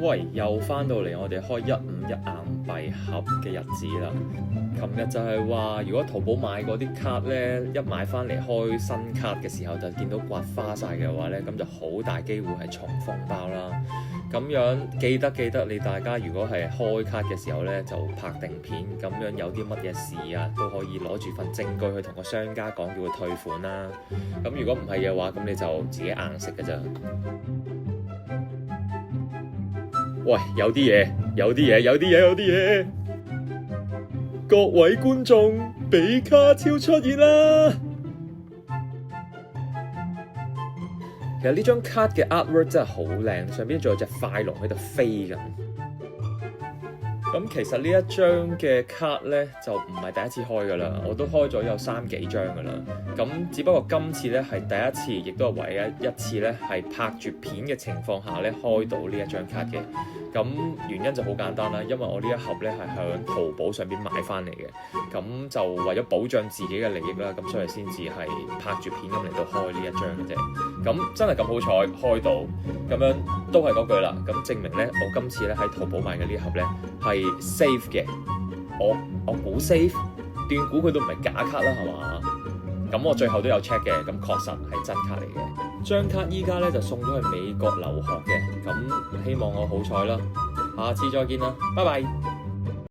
喂，又翻到嚟我哋開151硬幣盒嘅日子啦。琴日就係話，如果淘寶買嗰啲卡呢，一買翻嚟開新卡嘅時候就見到刮花晒嘅話呢，咁就好大機會係重封包啦。咁樣記得你大家如果係開卡嘅時候呢，就拍定片，咁樣有啲乜嘢事啊都可以攞住份證據去同個商家講，叫佢退款啦。咁如果唔係嘅話，咁你就自己硬食㗎咋。喂，有啲嘢！各位觀眾，比卡超出現啦！其實呢張卡嘅 artwork 真係好靚，上邊仲有隻快龍喺度飛緊。咁其實呢一張嘅卡呢，就唔係第一次開㗎啦，我都開咗有3幾張㗎啦。咁只不過今次呢係第一次，亦都係唯一一次呢係拍住片嘅情況下呢開到呢一張卡嘅。咁原因就好簡單啦，因為我呢一盒呢係向淘寶上邊買翻嚟嘅，咁就為咗保障自己嘅利益啦，咁所以先至係拍住片咁嚟到開呢一張嘅啫。咁真係咁好彩開到，咁樣都係嗰句啦。咁證明呢，我今次呢喺淘寶買嘅呢盒呢係 safe 嘅。我估 safe，斷估佢都唔係假卡啦，係嘛？咁我最後都有 check 嘅，咁確實係真卡嚟嘅。張卡依家咧就送咗去美國留學嘅，咁希望我好彩啦，下次再見啦，拜拜。